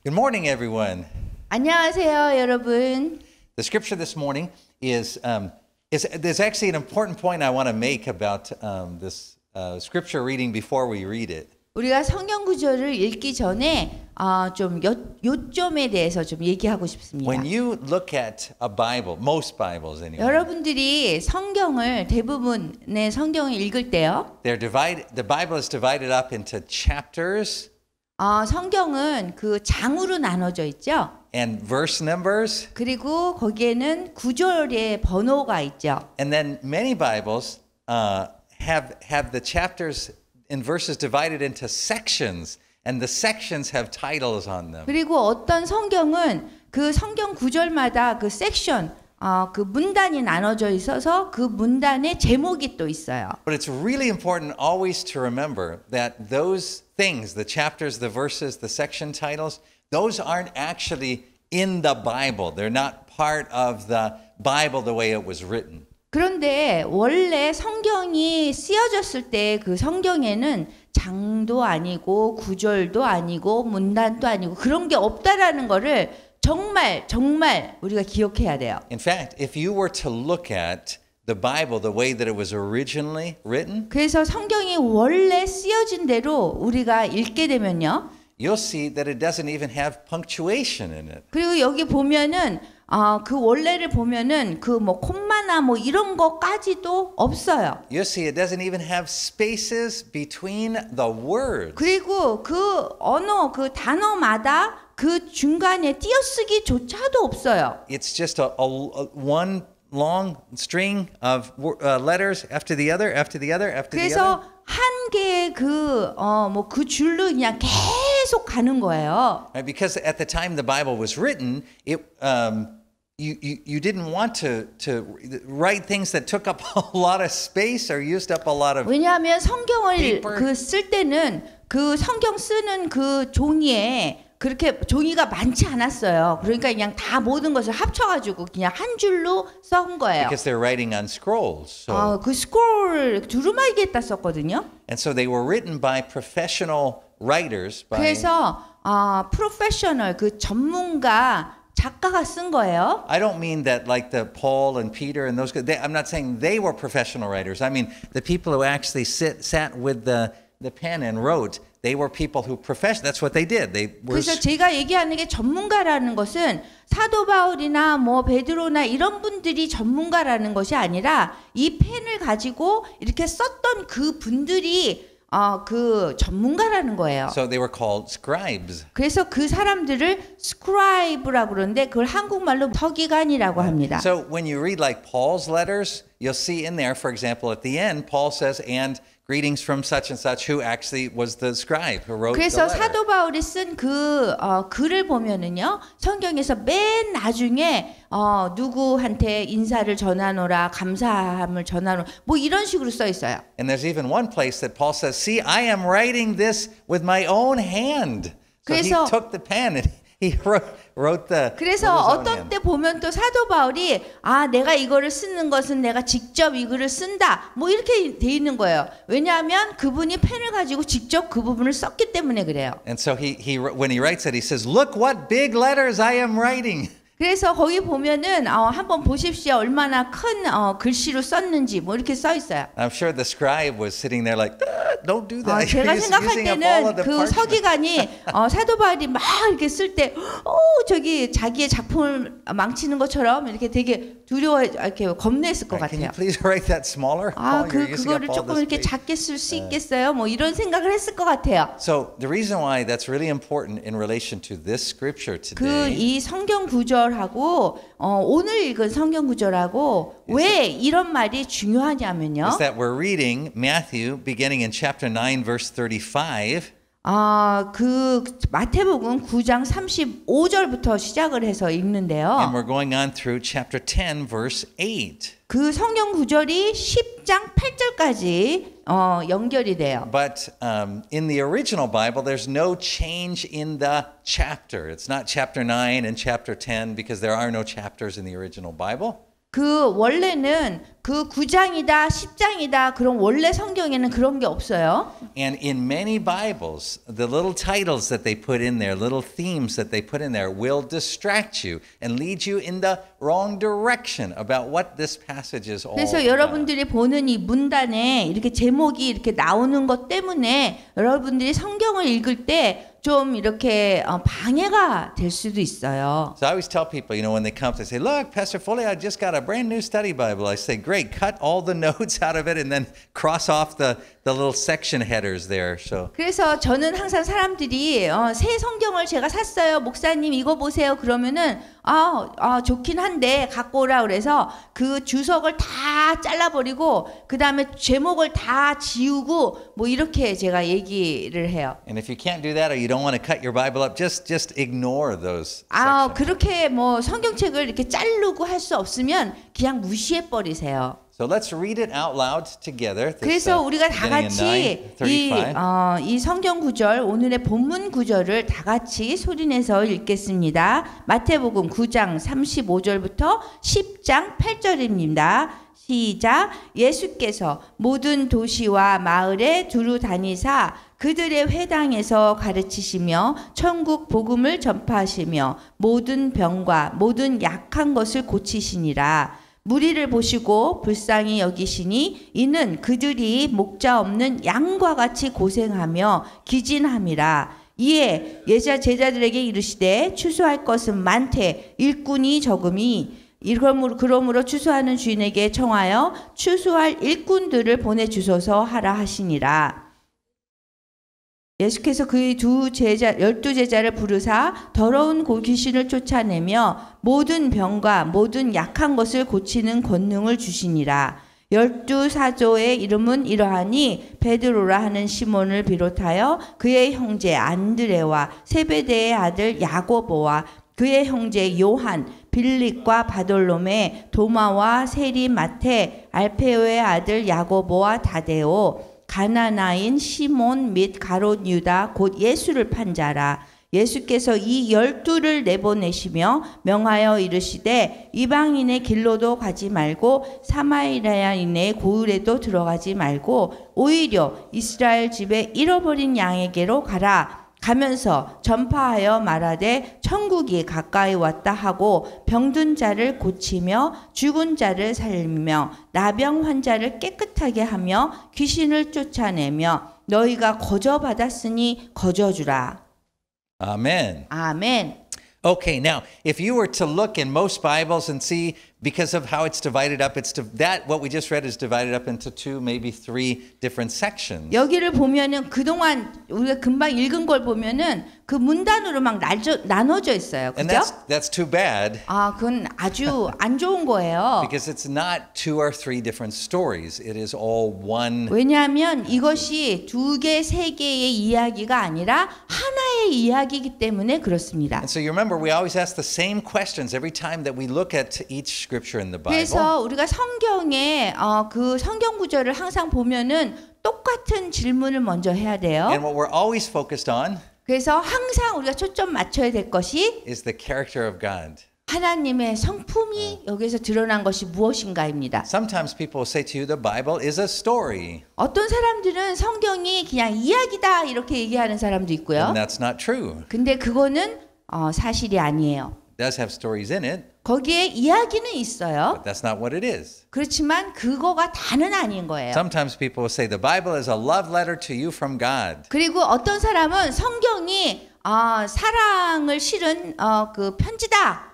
Good morning, everyone. 안녕하세요, 여러분. The scripture this morning is there's actually an important point I want to make about this scripture reading before we read it. 우리가 성경 구절을 읽기 전에 좀 요점에 대해서 좀 얘기하고 싶습니다. When you look at a Bible, most Bibles anyway, 여러분들이 성경을 대부분의 성경을 읽을 때요. the Bible is divided up into chapters 성경은 그 장으로 나눠져 있죠. and verse numbers. 그리고 거기에는 구절의 번호가 있죠. And then many Bibles have the chapters and verses divided into sections, and the sections have titles on them. 그리고 어떤 성경은 그 성경 구절마다 그 섹션, 그 문단이 나눠져 있어서 그 문단에 제목이 또 있어요. But it's really important always to remember that those things, the chapters, the verses, the section titles, those aren't actually in the Bible. They're not part of the Bible the way it was written. 그런데 원래 성경이 쓰여졌을 때 그 성경에는 장도 아니고 구절도 아니고 문단도 아니고 그런 게 없다라는 거를 정말 우리가 기억해야 돼요. In fact, if you were to look at the Bible the way that it was originally written, 그래서 성경이 원래 쓰여진 대로 우리가 읽게 되면요. you'll see that it doesn't even have punctuation in it. 그리고 여기 보면은 그 원래를 보면은 그 뭐 콤마나 뭐 이런 거까지도 없어요. You'll see it doesn't even have spaces between the words. 그리고 그 언어 그 단어마다 그 중간에 띄어쓰기조차도 없어요. It's just a one long string of letters after the other, after the other, after the other. 그래서 한 개의 그 줄로 그냥 계속 가는 거예요. Right? Because at the time the Bible was written, you didn't want to write things that took up a lot of space or used up a lot of. 왜냐하면 성경을 paper. 그 쓸 때는 그 성경 쓰는 그 종이에 그렇게 종이가 많지 않았어요. 그러니까 그냥 다 모든 것을 합쳐가지고 그냥 한 줄로 써온 거예요. Because they're writing on scrolls. So, 그 스크롤 두루마기에다 썼거든요. and so they were written by professional writers. 그래서 프로페셔널 그 전문가 작가가 쓴 거예요. I don't mean that like the Paul and Peter and those guys. I'm not saying they were professional writers. I mean the people who actually sat with the pen and wrote. They were people who that's what they did. They were. 그래서 제가 얘기하는 게 전문가라는 것은 사도 바울이나 뭐 베드로나 이런 분들이 전문가라는 것이 아니라 이 펜을 가지고 이렇게 썼던 그 분들이 그 전문가라는 거예요. So they were called scribes. 그래서 그 사람들을 스크라이브라고 그러는데 그걸 한국말로 서기관이라고 합니다. So when you read like Paul's letters, you'll see in there, for example, at the end, Paul says, "And greetings from such and such," who actually was the scribe who wrote the 그래서 letter. 사도 바울이 쓴 그 글을 보면은요, 성경에서 맨 나중에 누구한테 인사를 전하노라, 감사함을 전하노라, 뭐 이런 식으로 써 있어요. And there's even one place that Paul says, "See, I am writing this with my own hand." So he 그래서- took the pen and he wrote the. 그래서 with his own 어떤 hand. 때 보면 또 사도 바울이 내가 이거를 쓰는 것은 내가 직접 이 글을 쓴다, 뭐 이렇게 돼 있는 거예요. 왜냐하면 그분이 펜을 가지고 직접 그 부분을 썼기 때문에 그래요. And so when he writes it, he says, "Look what big letters I am writing." 그래서 거기 보면은 한번 보십시오. 얼마나 큰 글씨로 썼는지 뭐 이렇게 써 있어요. I'm sure the scribe was sitting there like, "Don't do that." 제가 You're 생각할 using up all 때는 of the 그 parchment. 서기관이 사도 바울이 막 이렇게 쓸 때 저기 자기의 작품을 망치는 것처럼 이렇게 되게 두려워 이렇게 겁냈을 것 Can you 같아요. please write that smaller? Paul, you're using 그거를 up all 조금 this 이렇게 space. 작게 쓸 수 있겠어요? 뭐 이런 생각을 했을 것 같아요. So the reason why that's really important in relation to this scripture today 이 성경 구절하고 오늘 읽은 성경 구절하고 왜 이런 말이 중요하냐면요. is that we're reading Matthew beginning in chapter 9 verse 35. 그 마태복음 9장 35절부터 시작을 해서 읽는데요. And we're going on through chapter 10 verse 8. 그 성경 구절이 10장 8절까지 연결이 돼요. But in the original Bible, there's no change in the chapter. It's not chapter 9 and chapter 10 because there are no chapters in the original Bible. 그 원래는 그 9장이다, 10장이다 그런 원래 성경에는 그런 게 없어요. And in many Bibles, the little titles that they put in there, little themes that they put in there will distract you and lead you in the wrong direction about what this passage is all 그래서 about. 여러분들이 보는 이 문단에 이렇게 제목이 이렇게 나오는 것 때문에 여러분들이 성경을 읽을 때 좀 이렇게 방해가 될 수도 있어요. So I always tell people, you know, when they come, they say, look, Pastor Foley, I just got a brand new study Bible. I say, great, cut all the notes out of it and then cross off the little section headers there. So. 그래서 저는 항상 사람들이 새 성경을 제가 샀어요. 목사님 이거 보세요. 그러면은 좋긴 한데 갖고 오라 그래서 그 주석을 다 잘라버리고 그 다음에 제목을 다 지우고 뭐 이렇게 제가 얘기를 해요. And if you can't do that or you don't want to cut your Bible up, just ignore those sections. 그렇게 뭐 성경책을 이렇게 자르고 할 수 없으면 그냥 무시해 버리세요. So let's read it out loud together. 그래서 우리가 다 같이 이 성경 구절 오늘의 본문 구절을 다 같이 소리내서 읽겠습니다. 마태복음 9장 35절부터 10장 8절입니다. 시작. 예수께서 모든 도시와 마을에 두루 다니사 그들의 회당에서 가르치시며 천국 복음을 전파하시며 모든 병과 모든 약한 것을 고치시니라. 무리를 보시고 불쌍히 여기시니 이는 그들이 목자 없는 양과 같이 고생하며 기진함이라. 이에 제자들에게 이르시되 추수할 것은 많되 일꾼이 적음이 그러므로 추수하는 주인에게 청하여 추수할 일꾼들을 보내주소서 하라 하시니라. 예수께서 그의 12제자를 부르사 더러운 귀신을 쫓아내며 모든 병과 모든 약한 것을 고치는 권능을 주시니라. 12사조의 이름은 이러하니 베드로라 하는 시몬을 비롯하여 그의 형제 안드레와 세베대의 아들 야고보와 그의 형제 요한, 빌립과 바돌로메, 도마와 세리 마테, 알페오의 아들 야고보와 다데오, 가나나인 시몬 및 가롯 유다 곧 예수를 판 자라. 예수께서 이 12를 내보내시며 명하여 이르시되 이방인의 길로도 가지 말고 사마리아인의 고을에도 들어가지 말고 오히려 이스라엘 집에 잃어버린 양에게로 가라. 가면서 전파하여 말하되 천국이 가까이 왔다 하고 병든 자를 고치며 죽은 자를 살리며 나병 환자를 깨끗하게 하며 귀신을 쫓아내며 너희가 거저 받았으니 거저 주라. Amen. 아멘. Okay, now, if you were to look in most Bibles and see, because of how it's divided up, what we just read is divided up into 2, maybe 3 different sections. 여기를 보면은 그동안 우리가 금방 읽은 걸 보면은 그 문단으로 막 나눠져 있어요. And 그죠? that's too bad. 그건 아주 안 좋은 거예요. Because it's not 2 or 3 different stories. It is all one. 왜냐하면 이것이 2개, 3개의 이야기가 아니라 하나의 이야기이기 때문에 그렇습니다. And so you remember, we always ask the same questions every time that we look at each scripture in the Bible. 그래서 우리가 성경에 그 성경 구절을 항상 보면은 똑같은 질문을 먼저 해야 돼요. And what we're always focused on 그래서 항상 우리가 초점 맞춰야 될 것이 is the character of God. 하나님의 성품이 여기서 드러난 것이 무엇인가입니다. Sometimes people will say to you, the Bible is a story. 어떤 사람들은 성경이 그냥 이야기다 이렇게 얘기하는 사람도 있고요. And that's not true. 근데 그거는 사실이 아니에요. It does have stories in it, 거기에 이야기는 있어요. but that's not what it is. 그렇지만 그거가 다는 아닌 거예요. Sometimes people will say the Bible is a love letter to you from God. 그리고 어떤 사람은 성경이 사랑을 실은 그 편지다.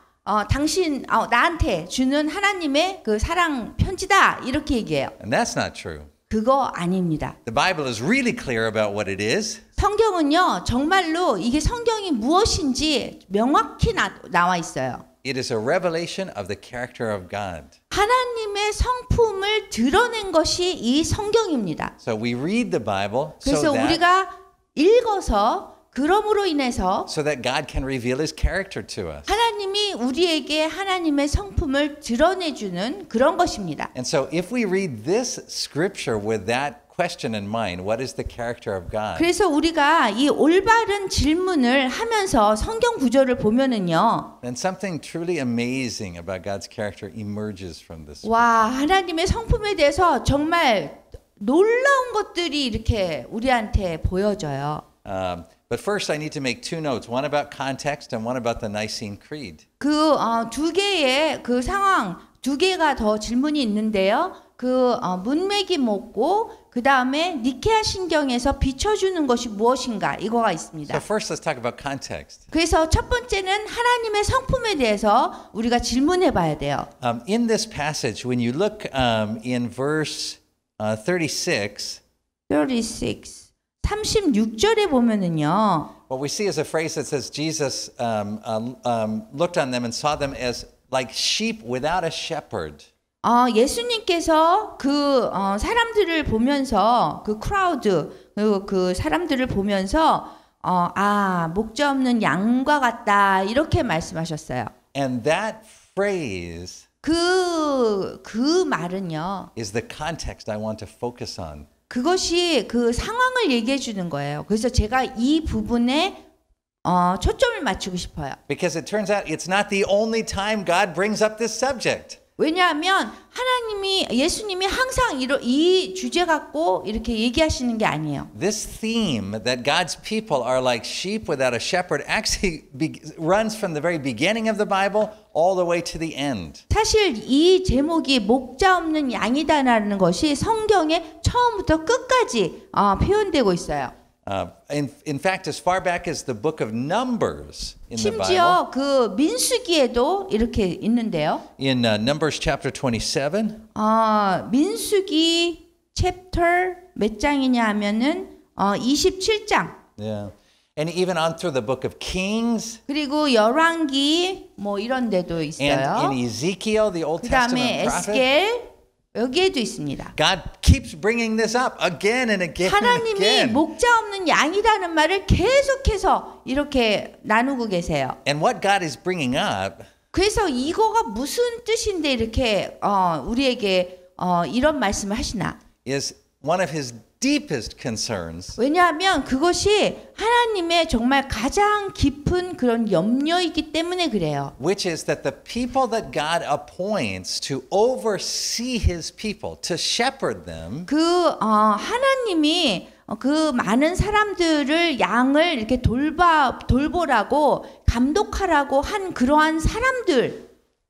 당신 나한테 주는 하나님의 그 사랑 편지다. 이렇게 얘기해요. And that's not true. 그거 아닙니다. The Bible is really clear about what it is. 성경은요, 정말로 이게 성경이 무엇인지 명확히 나와 있어요. It is a revelation of the character of God. 하나님의 성품을 드러낸 것이 이 성경입니다. So we read the Bible 그래서 우리가 읽어서 그럼으로 인해서 so that God can reveal His character to us. 하나님이 우리에게 하나님의 성품을 드러내주는 그런 것입니다. And so if we read this scripture with that question in mind. What is the character of God? 그래서 우리가 이 올바른 질문을 하면서 성경 구절을 보면은요. And something truly amazing about God's character emerges from this. 와, 하나님의 성품에 대해서 정말 놀라운 것들이 이렇게 우리한테 보여져요. But first, I need to make two notes: one about context and one about the Nicene Creed. 그 두 개의 그 상황 두 개가 더 질문이 있는데요. 그 문맥이 뭐고 그 다음에 니케아 신경에서 비춰주는 것이 무엇인가 이거가 있습니다. So first, let's talk about context. 그래서 첫 번째는 하나님의 성품에 대해서 우리가 질문해봐야 돼요. In this passage, when you look in verse 36, 36절에 보면은요. what we see is a phrase that says Jesus looked on them and saw them as like sheep without a shepherd. 예수님께서 그 사람들을 보면서 그 크라우드 그리고 그 사람들을 보면서 목자 없는 양과 같다 이렇게 말씀하셨어요. And that phrase 그 말은요. is the context I want to focus on. 그것이 그 상황을 얘기해 주는 거예요. 그래서 제가 이 부분에 초점을 맞추고 싶어요. Because it turns out it's not the only time God brings up this subject. 왜냐하면 예수님이 항상 이 주제 갖고 이렇게 얘기하시는 게 아니에요. This theme that God's people are like sheep without a shepherd actually runs from the very beginning of the Bible all the way to the end. 사실 이 제목이 목자 없는 양이다라는 것이 성경에 처음부터 끝까지 표현되고 있어요. In fact, as far back as the book of Numbers in the Bible, 심지어 그 민수기에도 이렇게 있는데요. in Numbers chapter 27, 민수기 챕터 몇 장이냐 하면은 27장. yeah, and even on through the book of Kings, 그리고 열왕기 뭐 이런 데도 있어요. and in Ezekiel, the Old 그다음에 Testament prophet, 에스겔 여기에도 있습니다. God keeps bringing this up again and again and 하나님이 again. 목자 없는 양이라는 말을 계속해서 이렇게 나누고 계세요. And what God is bringing up 그래서 이거가 무슨 뜻인데 이렇게 우리에게 이런 말씀을 하시나? is one of his deepest concerns. 왜냐하면 그것이 하나님의 정말 가장 깊은 그런 염려이기 때문에 그래요. Which is that the people that God appoints to oversee his people, to shepherd them, 하나님이 그 많은 사람들을 양을 이렇게 돌보라고 감독하라고 한 그러한 사람들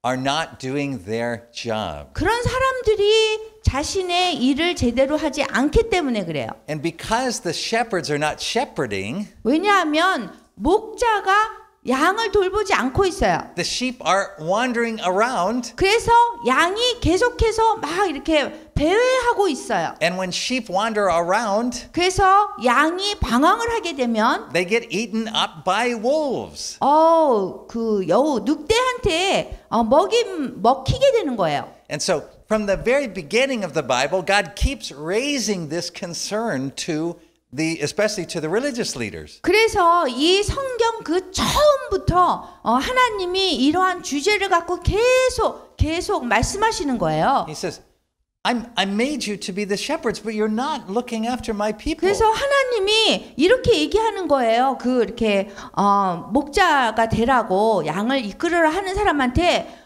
are not doing their job. 그런 사람들이 자신의 일을 제대로 하지 않기 때문에 그래요. And because the shepherds are not shepherding, 왜냐하면 목자가 양을 돌보지 않고 있어요. the sheep are wandering around. 그래서 양이 계속해서 막 이렇게 배회하고 있어요. And when sheep wander around, 그래서 양이 방황을 하게 되면 they get eaten up by wolves. 그 늑대한테 먹히게 되는 거예요. And so from the very beginning of the Bible, God keeps raising this concern to especially to the religious leaders. 그래서 이 성경 그 처음부터 하나님이 이러한 주제를 갖고 계속 말씀하시는 거예요. He says, I made you to be the shepherds, but you're not looking after my people. 그래서 하나님이 이렇게 얘기하는 거예요. 이렇게 목자가 되라고 양을 이끌으라 하는 사람한테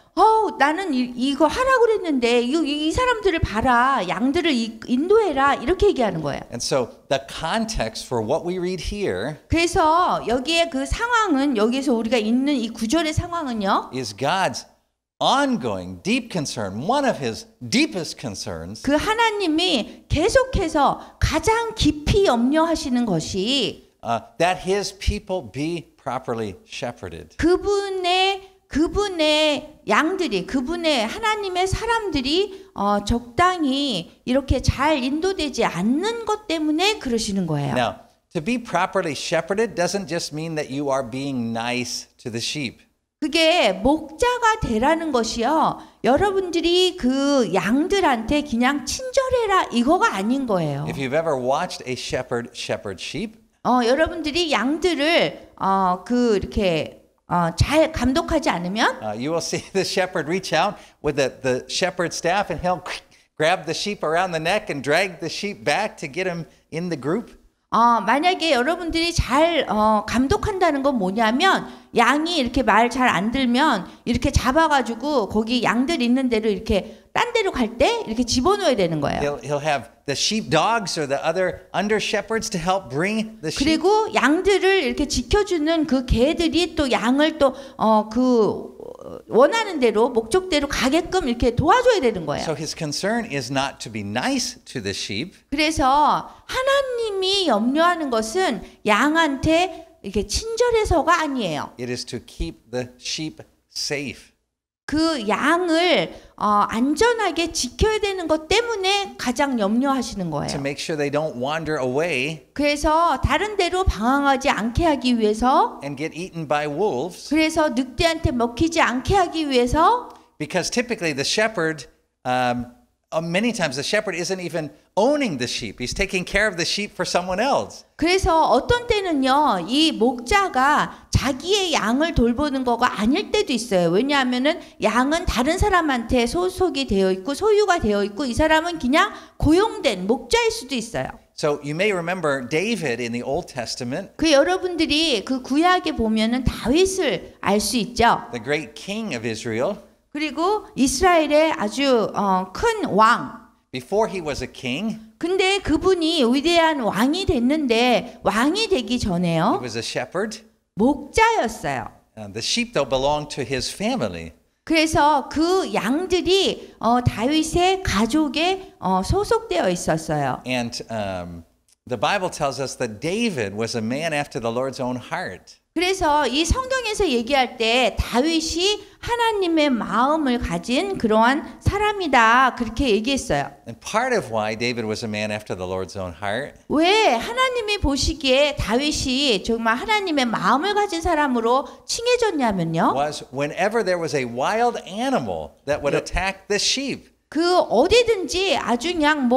나는 이거 하라고 그랬는데 이 사람들을 봐라. 양들을 인도해라. 이렇게 얘기하는 거예요. And so the context for what we read here 그래서 여기에 그 상황은 여기에서 우리가 있는 이 구절의 상황은요. is God's ongoing deep concern, one of his deepest concerns. 그 하나님이 계속해서 가장 깊이 염려하시는 것이 that his people be properly shepherded. 그분의 양들이 그분의 하나님의 사람들이 적당히 이렇게 잘 인도되지 않는 것 때문에 그러시는 거예요. Now, to be properly shepherded doesn't just mean that you are being nice to the sheep. 그게 목자가 되라는 것이요. 여러분들이 그 양들한테 그냥 친절해라 이거가 아닌 거예요. If you've ever watched a shepherd shepherd sheep, 여러분들이 양들을 이렇게 잘 감독하지 않으면 you will see the shepherd reach out with the shepherd staff and he'll grab the sheep around the neck and drag the sheep back to get him in the group? 만약에 여러분들이 잘 감독한다는 건 뭐냐면 양이 이렇게 말 잘 안 들면 이렇게 잡아가지고 거기 양들 있는 대로 이렇게 딴 데로 갈 때 이렇게 집어넣어야 되는 거예요. He'll have the sheep dogs or the other under shepherds to help bring the sheep. 그리고 양들을 이렇게 지켜주는 그 개들이 또 양을 또 원하는 대로 목적대로 가게끔 이렇게 도와줘야 되는 거예요. So his concern is not to be nice to the sheep. 그래서 하나님이 염려하는 것은 양한테 이렇게 친절해서가 아니에요. It is to keep the sheep safe. 그 양을 안전하게 지켜야 되는 것 때문에 가장 염려하시는 To 거예요. make sure they don't wander away 그래서 다른 데로 방황하지 않게 하기 위해서, and get eaten by wolves. 그래서 늑대한테 먹히지 않게 하기 위해서, Because typically the shepherd, many times the shepherd isn't even owning the sheep. He's taking care of the sheep for someone else. 그래서 어떤 때는요, 이 목자가 자기의 양을 돌보는 거가 아닐 때도 있어요. 왜냐하면은 양은 다른 사람한테 소속이 되어 있고 소유가 되어 있고 이 사람은 그냥 고용된 목자일 수도 있어요. So you may remember David in the Old Testament, 그 여러분들이 그 구약에 보면은 다윗을 알 수 있죠. the great king of Israel. 그리고 이스라엘의 아주 큰 왕. Before he was a king, 근데 그분이 위대한 왕이 됐는데 왕이 되기 he 전에요. was a shepherd. 목자였어요. The sheep, though, belonged to his family. 그래서 그 양들이 다윗의 가족에 소속되어 있었어요. And the Bible tells us that David was a man after the Lord's own heart. 그래서 이 성경에서 얘기할 때 다윗이 하나님의 마음을 가진 그러한 사람이다 그렇게 얘기했어요. And part of why David was a man after the Lord's own heart 왜 하나님이 보시기에 다윗이 정말 하나님의 마음을 가진 사람으로 칭해졌냐면요. was whenever there was a wild animal that would attack the sheep. 그 어디든지 아주 그냥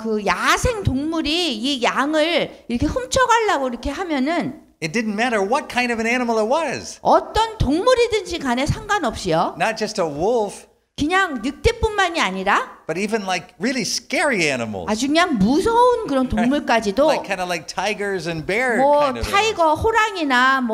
그 야생 동물이 이 양을 이렇게 훔쳐가려고 이렇게 하면은 It didn't matter what kind of an animal it was. 어떤 동물이든지 간에 상관없이요. Not just a wolf, 그냥 늑대뿐만이 아니라 but even like really scary animals. 아주 그냥 무서운 그런 동물까지도 Like kind of like tigers and bear 뭐 kind of animals. 타이거, 호랑이나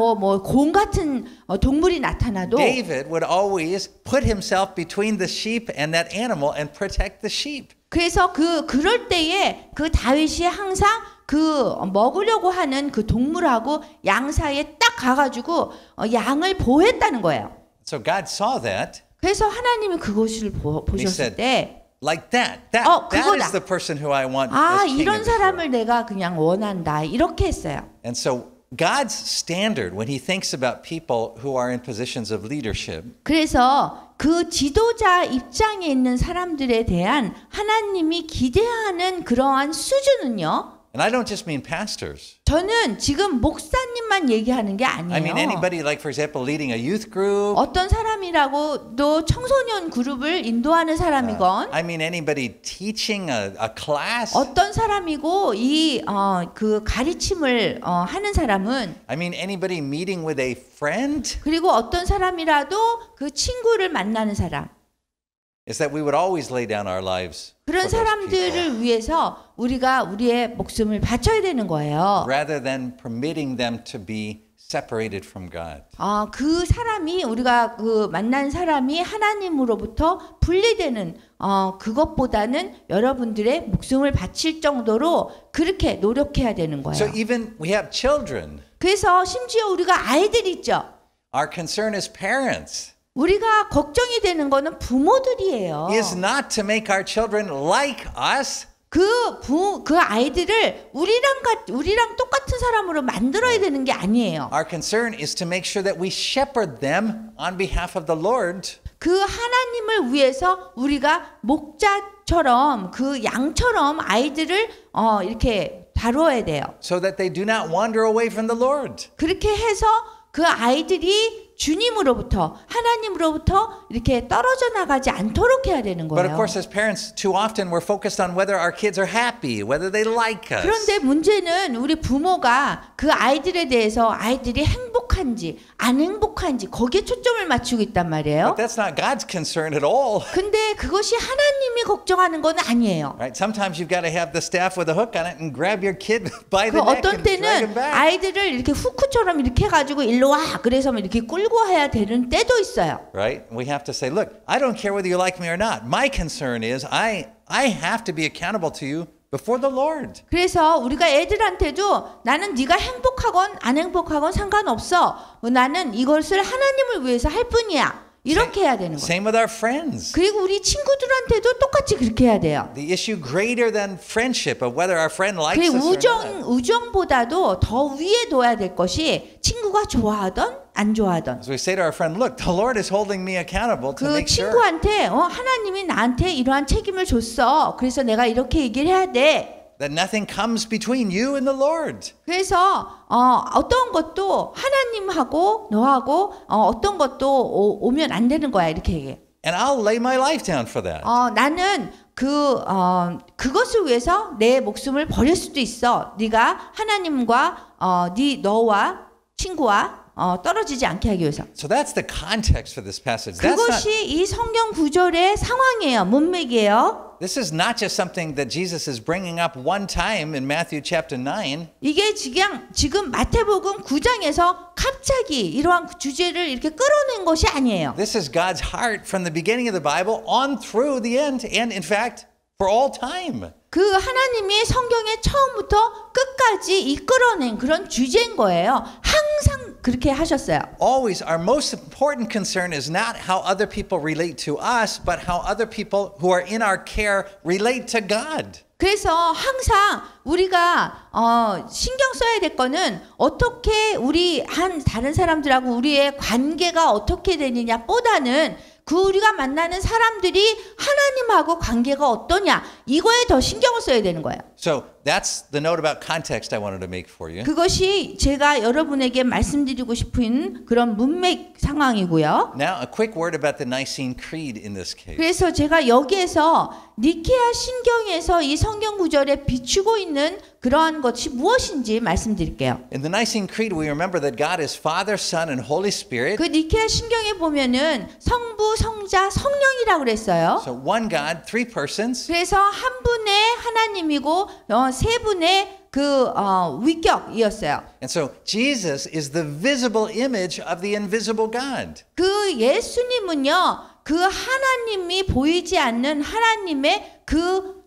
곰 같은 동물이 나타나도 David would always put himself between the sheep and that animal and protect the sheep. 그래서 그럴 때에 그 다윗이 항상 그 먹으려고 하는 그 동물하고 양 사이에 딱 가가지고 양을 보호했다는 거예요. So God saw that. 그래서 하나님이 그것을 보셨을 때 Like that 그거다. is the person who I want as king 이런 of Israel. 사람을 내가 그냥 원한다 이렇게 했어요. And so God's standard when he thinks about people who are in positions of leadership 그래서 그 지도자 입장에 있는 사람들에 대한 하나님이 기대하는 그러한 수준은요. and I don't just mean pastors. 저는 지금 목사님만 얘기하는 게 I mean 아니에요. anybody like for example leading a youth group. 어떤 사람이라고도 청소년 그룹을 인도하는 사람이건 I mean anybody teaching a class. 어떤 사람이고 그 가르침을 하는 사람은 I mean anybody meeting with a friend. 그리고 어떤 사람이라도 그 친구를 만나는 사람 Is that we would always lay down our lives 그런 for those people, 사람들을 위해서 우리가 우리의 목숨을 바쳐야 되는 거예요. rather than permitting them to be separated from God. 그 사람이 우리가 그 만난 사람이 하나님으로부터 분리되는 그것보다는 여러분들의 목숨을 바칠 정도로 그렇게 노력해야 되는 거예요. So even we have children. 그래서 심지어 우리가 아이들 있죠. Our concern as parents 우리가 걱정이 되는 거는 부모들이에요. is not to make our children like us. 그 아이들을 우리랑 똑같은 사람으로 만들어야 되는 게 아니에요. Our concern is to make sure that we shepherd them on behalf of the Lord. 그 하나님을 위해서 우리가 목자처럼 그 양처럼 아이들을 이렇게 다루어야 돼요. So that they do not wander away from the Lord. 그렇게 해서 그 아이들이 주님으로부터 하나님으로부터 이렇게 떨어져 나가지 않도록 해야 되는 But of 거예요. course, as parents, too often we're focused on whether our kids are happy, whether they like us. 그런데 문제는 우리 부모가 그 아이들에 대해서 아이들이 행복한지 안 행복한지 거기에 초점을 맞추고 있단 말이에요. But that's not God's concern at all. 근데 그것이 하나님이 걱정하는 건 아니에요. Right? Sometimes you've got to have the staff with a hook on it and grab your kid by 그 the neck 어떤 and drag him 때는 back. 아이들을 이렇게 후크처럼 이렇게 해가지고 일로 와 그래서 이렇게 끌고 해야 되는 때도 있어요. Right? We have to say, look, I don't care whether you like me or not. My concern is I have to be accountable to you before the Lord. 그래서 우리가 애들한테도 나는 네가 행복하건 안 행복하건 상관없어. 나는 이것을 하나님을 위해서 할 뿐이야. 이렇게 해야 되는 거예요. Same with our friends. 그리고 우리 친구들한테도 똑같이 그렇게 해야 돼요. The issue greater than friendship of whether our friend likes 그 us or not. 우정보다도 더 위에 둬야 될 것이 친구가 좋아하던 안 좋아하던 As we say to our friend, look, the Lord is holding me accountable to 그 make sure. 친구한테 하나님이 나한테 이러한 책임을 줬어. 그래서 내가 이렇게 얘기를 해야 돼. That nothing comes between you and the Lord. 그래서 어떤 것도 하나님하고 너하고 어떤 것도 오면 안 되는 거야 이렇게 얘기해. And I'll lay my life down for that. 나는 그것을 위해서 내 목숨을 버릴 수도 있어. 네가 하나님과 너와 친구와 떨어지지 않게 하기 위해서. So that's the context for this passage. That's not, 그것이 이 성경 구절의 상황이에요. 문맥이에요. this is not just something that Jesus is bringing up one time in Matthew chapter 9. 이게 지금 마태복음 9장에서 갑자기 이러한 주제를 이렇게 끌어낸 것이 아니에요. This is God's heart from the beginning of the Bible on through the end, and in fact, for all time. 그 하나님이 성경의 처음부터 끝까지 이끌어낸 그런 주제인 거예요. 항상 그렇게 하셨어요. Always, our most important concern is not how other people relate to us, but how other people who are in our care relate to God. 그래서 항상 우리가 신경 써야 될 거는 어떻게 우리 다른 사람들하고 우리의 관계가 어떻게 되느냐 보다는 그 우리가 만나는 사람들이 하나님하고 관계가 어떠냐 이거에 더 신경을 써야 되는 거예요. So that's the note about context I wanted to make for you. 그것이 제가 여러분에게 말씀드리고 싶은 그런 문맥 상황이고요. Now, a quick word about the Nicene Creed in this case. 그래서 제가 여기에서 니케아 신경에서 이 성경 구절에 비추고 있는 그러한 것이 무엇인지 말씀드릴게요. In the Nicene Creed, we remember that God is Father, Son, and Holy Spirit. 그 니케아 신경에 보면은 성부, 성자, 성령이라고 그랬어요. So one God, three persons. 그래서 한 분의 하나님이고 세 분의 그 위격이었어요. And so Jesus is the visible image of the invisible God. 그 예수님은요, 그 하나님이 보이지 않는 하나님의 그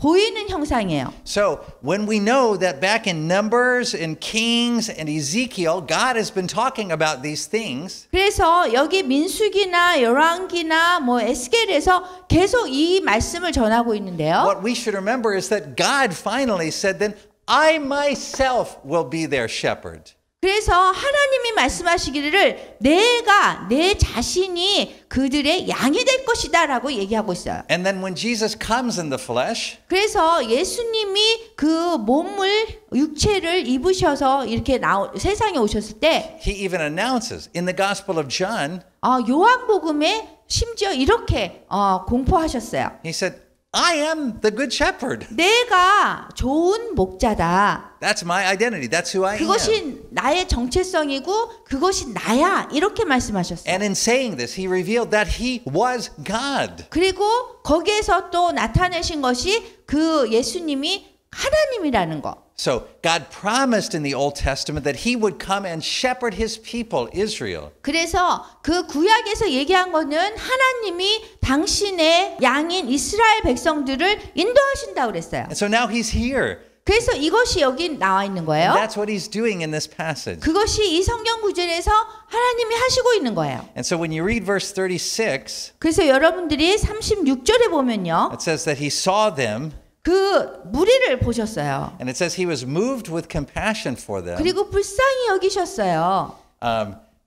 보이는 형상이에요. So when we know that back in Numbers and Kings and Ezekiel, God has been talking about these things. 그래서 여기 민수기나 열왕기나 뭐 에스겔에서 계속 이 말씀을 전하고 있는데요. What we should remember is that God finally said then, I myself will be their shepherd. 그래서 하나님이 말씀하시기를 내가 내 자신이 그들의 양이 될 것이다라고 얘기하고 있어요. And then when Jesus comes in the flesh, 그래서 예수님이 그 몸을 육체를 입으셔서 이렇게 세상에 오셨을 때 he even announces in the Gospel of John, 요한복음에 심지어 이렇게 공포하셨어요. he said, I am the good shepherd. 내가 좋은 목자다. That's my identity. That's who I am. 그것이 나의 정체성이고 그것이 나야. 이렇게 말씀하셨어요. And in saying this, he revealed that he was God. 그리고 거기에서 또 나타내신 것이 그 예수님이 하나님이라는 거. So God promised in the Old Testament that he would come and shepherd his people, Israel. 그래서 그 구약에서 얘기한 거는 하나님이 당신의 양인 이스라엘 백성들을 인도하신다고 그랬어요. And so now he's here. 그래서 이것이 여기 나와 있는 And 거예요. that's what he's doing in this passage. 그것이 이 성경 구절에서 하나님이 하시고 있는 거예요. And so when you read verse 36, 그래서 여러분들이 36절에 보면요. it says that he saw them, 그 무리를 보셨어요. and it says he was moved with compassion for them. 그리고 불쌍히 여기셨어요.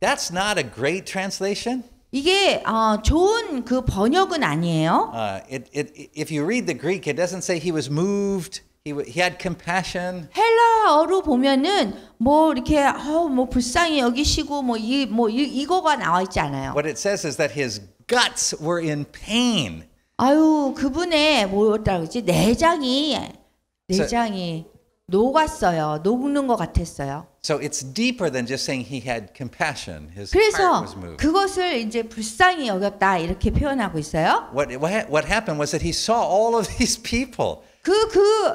That's not a great translation. 이게 좋은 그 번역은 아니에요. If you read the Greek, it doesn't say he was moved. He had compassion. 헬라 사도바울로 보면은 뭐 이렇게 뭐 불쌍히 여기시고 이거가 나와 있지 않아요. What it says is that his guts were in pain. 아유, 그분의 뭐라 그러지? 내장이 녹았어요. 녹는 것 같았어요. So it's deeper than just saying he had compassion. His heart 그래서 was moved. 그것을 이제 불쌍히 여겼다 이렇게 표현하고 있어요. What happened was that he saw all of these people.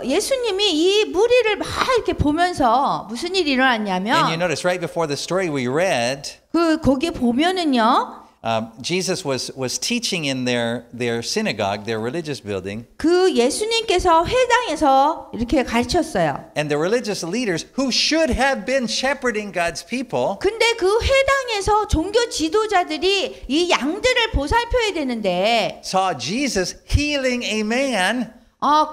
예수님이 이 무리를 막 이렇게 보면서 무슨 일이 And you 일어났냐면 notice right before the story we read, 거기에 보면은요. Jesus was teaching in their synagogue, their religious building. 그 예수님께서 회당에서 이렇게 가르쳤어요. And the religious leaders who should have been shepherding God's people 근데 그 회당에서 종교 지도자들이 이 양들을 보살펴야 되는데 saw Jesus healing a man.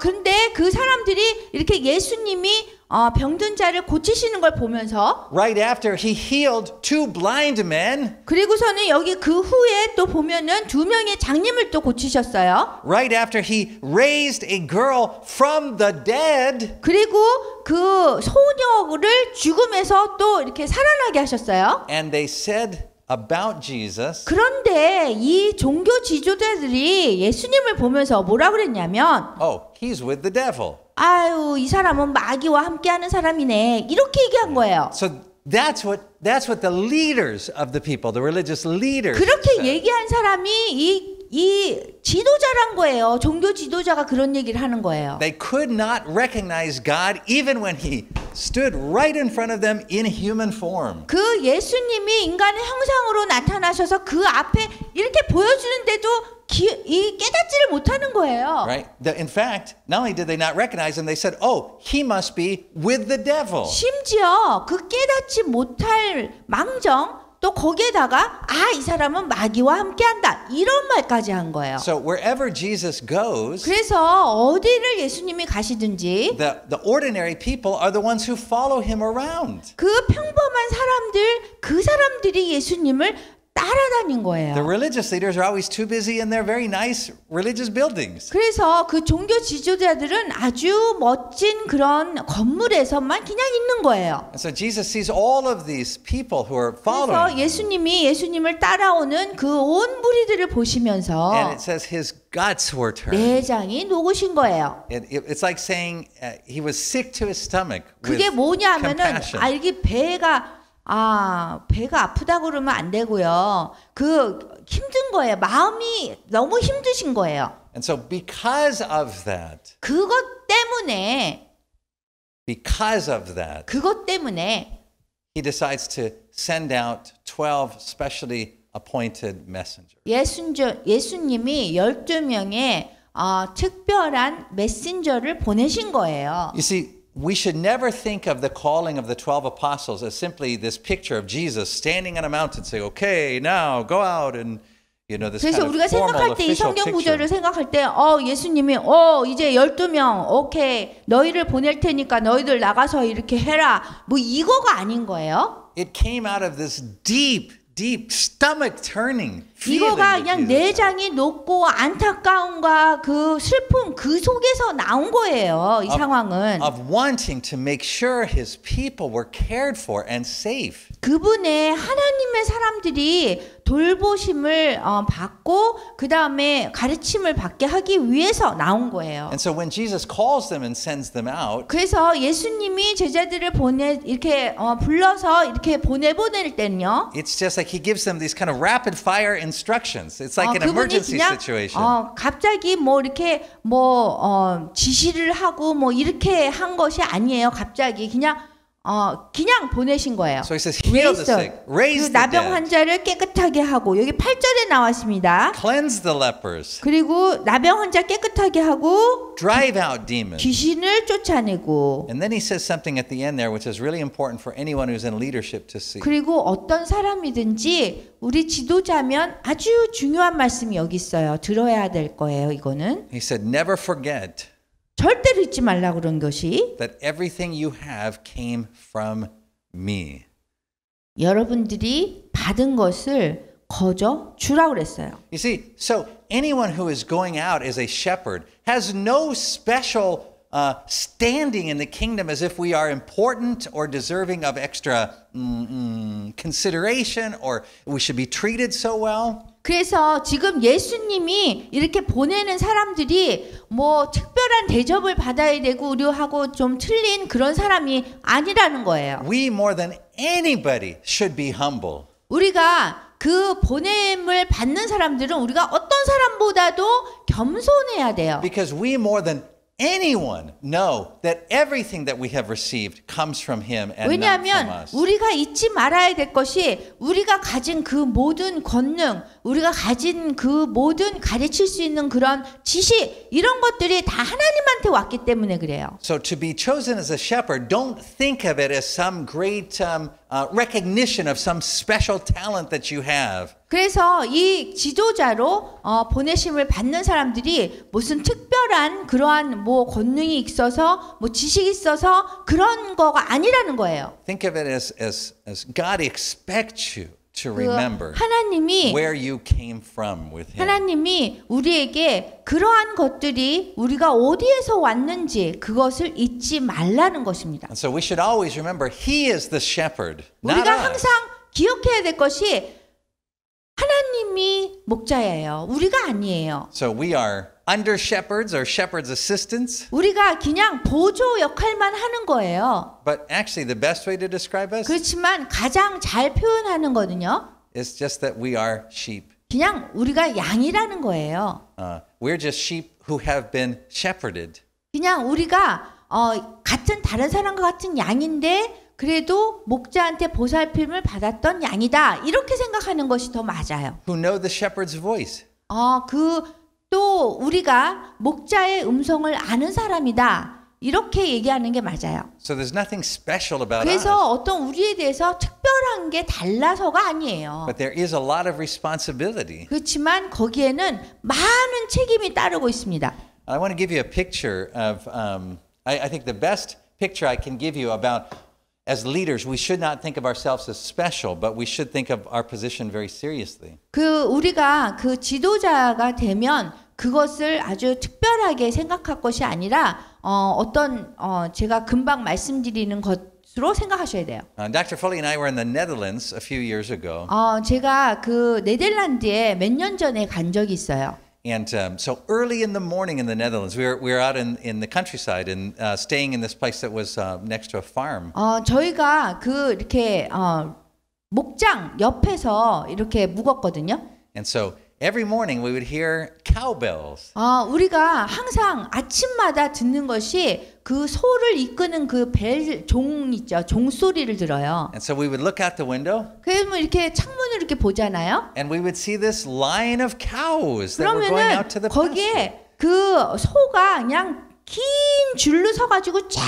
근데 그 사람들이 이렇게 예수님이 병든 자를 고치시는 걸 보면서 Right after he healed two blind men. 그리고서는 여기 그 후에 또 보면은 2명의 장님을 또 고치셨어요. Right after he raised a girl from the dead. 그리고 그 소녀를 죽음에서 또 이렇게 살아나게 하셨어요. And they said about Jesus, 그런데 이 종교 지도자들이 예수님을 보면서 뭐라 그랬냐면 oh, he's with the devil. 아유, 이 사람은 마귀와 함께하는 사람이네. 이렇게 얘기한 거예요. So that's what the leaders of the people, the religious leaders. 그렇게 said. 얘기한 사람이 이 지도자란 거예요. 종교 지도자가 그런 얘기를 하는 거예요. They could not recognize God even when he stood right in front of them in human form. 그 예수님이 인간의 형상으로 나타나셔서 그 앞에 이렇게 보여주는데도 깨닫지를 못하는 거예요. Right? In fact, not only did they not recognize him, they said, "Oh, he must be with the devil." 심지어 그 깨닫지 못할 망정 또 거기에다가 이 사람은 마귀와 함께한다 이런 말까지 한 거예요. So wherever Jesus goes, 그래서 어디를 예수님이 가시든지 the ordinary people are the ones who follow him around. 그 평범한 사람들 그 사람들이 예수님을 따라다닌 거예요. The religious leaders are always too busy in their very nice religious buildings. 그래서 그 종교 지도자들은 아주 멋진 그런 건물에서만 그냥 있는 거예요. And so Jesus sees all of these people who are 그래서 following him. 예수님이 예수님을 따라오는 그 온 무리들을 보시면서 And it says his guts were turned. 내장이 녹으신 거예요. It's like saying he was sick to his stomach with 그게 뭐냐면은 compassion. 이게 배가 아프다 그러면 안 되고요. 그 힘든 거예요. 마음이 너무 힘드신 거예요. And so because of that, 그것 때문에 he decides to send out 12 specially appointed messengers. 예수님이 12명의 특별한 메신저를 보내신 거예요. You see, we should never think of the calling of the 12 apostles as simply this picture of Jesus standing on a mountain saying, "Okay, now go out and this 그래서 kind of 우리가 formal 생각할 때 이 official 성경 picture." 구절을 생각할 때 예수님이 이제 12명 오케이 너희를 보낼 테니까 너희들 나가서 이렇게 해라 뭐 이거가 아닌 거예요. It came out of this deep stomach turning feeling. 이거가 that 그냥 Jesus had. 내장이 녹고 안타까움과 그 슬픔 그 속에서 나온 거예요. 이 상황은 Of wanting to make sure his people were cared for and safe. 그분의 하나님의 사람들이 돌보심을 받고 그 다음에 가르침을 받게 하기 위해서 나온 거예요. And so when Jesus calls them and sends them out, 그래서 예수님이 제자들을 이렇게 불러서 이렇게 보낼 때는요. it's just like he gives them these kind of rapid fire instructions. It's like an 그분이 emergency 그냥 situation. 갑자기 이렇게 지시를 하고 이렇게 한 것이 아니에요. 갑자기 그냥 보내신 거예요. So he says, heal the sick, raise 그 the 나병 dead, 환자를 깨끗하게 하고 여기 8절에 나왔습니다. cleanse the lepers, 그리고 나병 환자 깨끗하게 하고 drive out demons. 귀신을 쫓아내고 And then he says something at the end there which is really important for anyone who's in leadership to see. 그리고 어떤 사람이든지 우리 지도자면 아주 중요한 말씀이 여기 있어요. 들어야 될 거예요. 이거는 He said, never forget 절대로 잊지 말라 그런 것이 that everything you have came from me. 여러분들이 받은 것을 거저 주라고 그랬어요. You see, so anyone who is going out as a shepherd has no special standing in the kingdom as if we are important or deserving of extra consideration or we should be treated so well. 그래서 지금 예수님이 이렇게 보내는 사람들이 뭐 특별한 대접을 받아야 되고 의료하고 좀 틀린 그런 사람이 아니라는 거예요. We more than anybody should be humble. 우리가 그 보냄을 받는 사람들은 우리가 어떤 사람보다도 겸손해야 돼요. Because we more than anyone know that everything that we have received comes from him and not from 왜냐하면 us. 우리가 잊지 말아야 될 것이 우리가 가진 그 모든 권능, 우리가 가진 그 모든 가르칠 수 있는 그런 지식 이런 것들이 다 하나님한테 왔기 때문에 그래요. So to be chosen as a shepherd, don't think of it as some great recognition of some special talent that you have. 그래서 이 지도자로 보내심을 받는 사람들이 무슨 특별한 그러한 뭐 권능이 있어서 뭐 지식이 있어서 그런 거가 아니라는 거예요. Think of it as God expects you to 그 remember 하나님이 where you came from with him. 하나님이 우리에게 그러한 것들이 우리가 어디에서 왔는지 그것을 잊지 말라는 것입니다. And so we should always remember he is the shepherd, not 우리가 us. 항상 기억해야 될 것이 하나님이 목자예요. 우리가 아니에요. So we are under shepherds or shepherds assistants. 우리가 그냥 보조 역할만 하는 거예요. But actually the best way to describe us 그렇지만 가장 잘 표현하는 거는요. is just that we are sheep. 그냥 우리가 양이라는 거예요. We're just sheep who have been shepherded. 그냥 우리가 같은 다른 사람과 같은 양인데 그래도 목자한테 보살핌을 받았던 양이다. 이렇게 생각하는 것이 더 맞아요. Who know the shepherd's voice. 또 우리가 목자의 음성을 아는 사람이다. 이렇게 얘기하는 게 맞아요. So there's nothing special about 그래서 us. 어떤 우리에 대해서 특별한 게 달라서가 아니에요. But there is a lot of responsibility. 그렇지만 거기에는 많은 책임이 따르고 있습니다. I want to give you a picture of, I think the best picture I can give you about as leaders, we should not think of ourselves as special, but we should think of our position very seriously. 우리가 그 지도자가 되면 그것을 아주 특별하게 생각할 것이 아니라 제가 금방 말씀드리는 것으로 생각하셔야 돼요. Dr. Foley and I were in the Netherlands a few years ago. 제가 그 네덜란드에 몇 년 전에 간 적이 있어요. And so early in the morning in the Netherlands, we were out in the countryside and staying in this place that was next to a farm. 저희가 이렇게 목장 옆에서 이렇게 묵었거든요. And so every morning we would hear cowbells. 우리가 항상 아침마다 듣는 것이 그 소를 이끄는 그 벨 종 있죠. 종 소리를 들어요. And so we would look out the window. 그러면 이렇게 창문을 이렇게 보잖아요. And we would see this line of cows that were going out to the pasture. 거기에 그 소가 그냥 긴 줄로 서가지고 쫙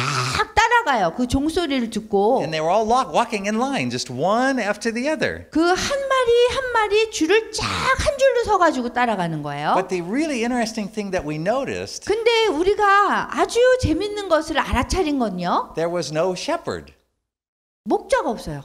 따라가요. 그 종소리를 듣고. And they were all walking in line, just one after the other. 그 한 마리 한 마리 줄을 쫙 한 줄로 서가지고 따라가는 거예요. But the really interesting thing that we noticed, 근데 우리가 아주 재밌는 것을 알아차린 건요. there was no shepherd. 목자가 없어요.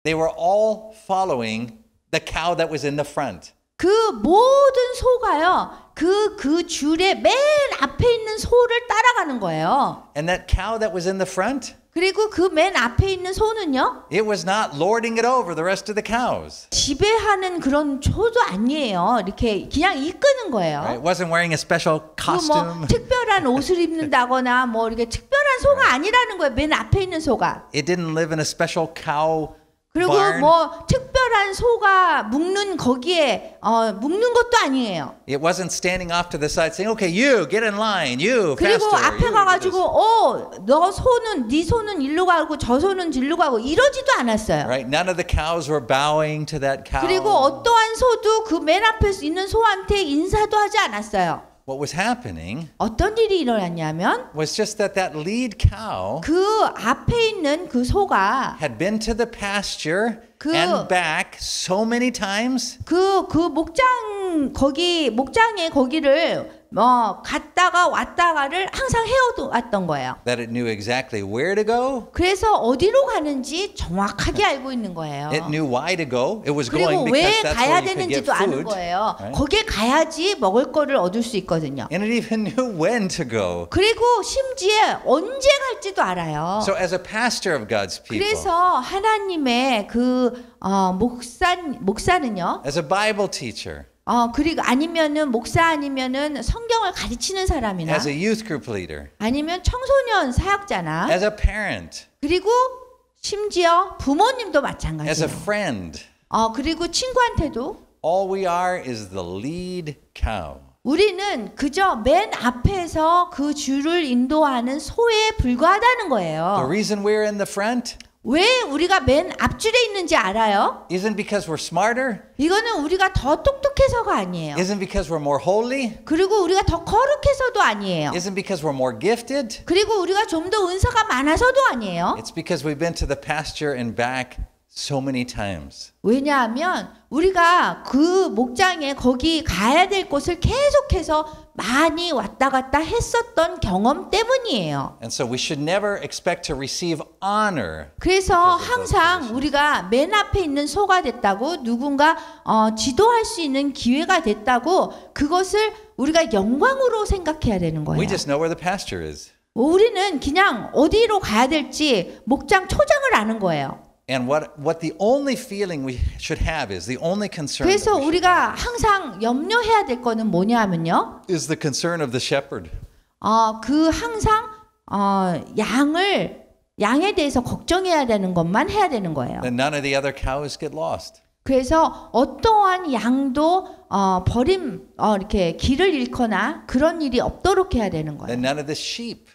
They were all following the cow that was in the front. 그 모든 소가요. 그 줄에 맨 앞에 있는 소를 따라가는 거예요. And that cow that was in the front, 그리고 그 맨 앞에 있는 소는요. it was not lording it over the rest of the cows. 지배하는 그런 소도 아니에요. 이렇게 그냥 이끄는 거예요. Right? It wasn't wearing a special costume. 특별한 옷을 입는다거나 뭐 이렇게 특별한 소가 아니라는 거예요. 맨 앞에 있는 소가. It didn't live in a special cow 그리고 barn. 뭐 특별한 소가 묵는 거기에 묵는 것도 아니에요. It wasn't standing off to the side saying, "Okay, you get in line, you 그리고 faster." 앞에 가가지고 네 소는 일로 가고 저 소는 일로 가고 이러지도 않았어요. Right? None of the cows were bowing to that cow. 그리고 어떠한 소도 그 맨 앞에 있는 소한테 인사도 하지 않았어요. What was happening 어떤 일이 일어났냐면 was just that lead cow 그 앞에 있는 그 소가 had been to the pasture and back so many times. 목장에 거기를 갔다가 왔다가를 항상 해왔던 거예요. That it knew exactly where to go. 그래서 어디로 가는지 정확하게 알고 있는 거예요. It knew why to go. It was 그리고 going 왜 because that's 가야 where you could get 되는지도 아는 food. 거예요. right? 거기에 가야지 먹을 거를 얻을 수 있거든요. And it even knew when to go. 그리고 심지어 언제 갈지도 알아요. So as a pastor of God's people, 그래서 하나님의 목사는요. as a Bible teacher, 그리고 아니면은 목사 아니면은 성경을 가르치는 사람이나 as a youth group leader, 아니면 청소년 사역자나 as a parent, 그리고 심지어 부모님도 as a 마찬가지예요. friend, 그리고 친구한테도 all we are is the lead cow. 우리는 그저 맨 앞에서 그 줄을 인도하는 소에 불과하다는 The 거예요. reason we're in the front 왜 우리가 맨 앞줄에 있는지 알아요? isn't because we're smarter, 이거는 우리가 더 똑똑해서가 아니에요. isn't because we're more holy, 그리고 우리가 더 거룩해서도 아니에요. isn't because we're more gifted. 그리고 우리가 좀 더 은사가 많아서도 아니에요. It's because we've been to the pasture and back so many times. 왜냐하면 우리가 그 목장에 거기 가야 될 곳을 계속해서 많이 왔다 갔다 했었던 경험 때문이에요. And so we should never expect to receive honor. 그래서 항상 우리가 맨 앞에 있는 소가 됐다고 누군가 지도할 수 있는 기회가 됐다고 그것을 우리가 영광으로 생각해야 되는 거예요. We just know where the pasture is. 우리는 그냥 어디로 가야 될지 목장 초장을 아는 거예요. And what the only feeling we should have is, the only concern that 그래서 we should 우리가 항상 염려해야 될 거는 뭐냐면요. is the concern of the shepherd. 그 항상 양에 대해서 걱정해야 되는 것만 해야 되는 거예요. That none of the other cows get lost. 그래서 어떠한 양도 이렇게 길을 잃거나 그런 일이 없도록 해야 되는 거예요. That none of the sheep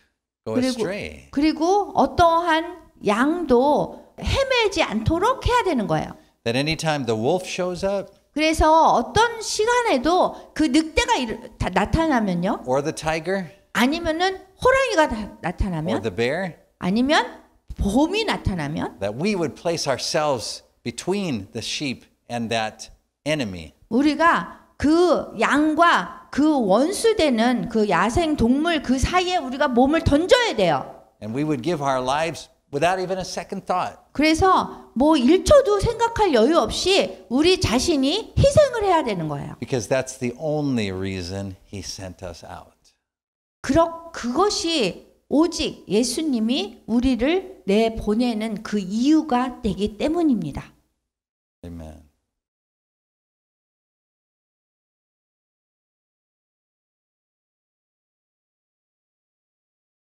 go astray. 그리고 어떠한 양도 헤매지 않도록 해야 되는 거예요. That anytime the wolf shows up, 그래서 어떤 시간에도 그 늑대가 나타나면요. or the tiger, 아니면은 호랑이가 or 나타나면 the bear, 아니면 곰이 나타나면 that we would place ourselves between the sheep and that enemy. 우리가 그 양과 그 원수되는 그 야생 동물 그 사이에 우리가 몸을 던져야 돼요. And we would give our lives without even a second thought. 그래서 뭐 1초도 생각할 여유 없이 우리 자신이 희생을 해야 되는 거예요. Because that's the only reason he sent us out. 그것이 오직 예수님이 우리를 내보내는 그 이유가 되기 때문입니다. Amen.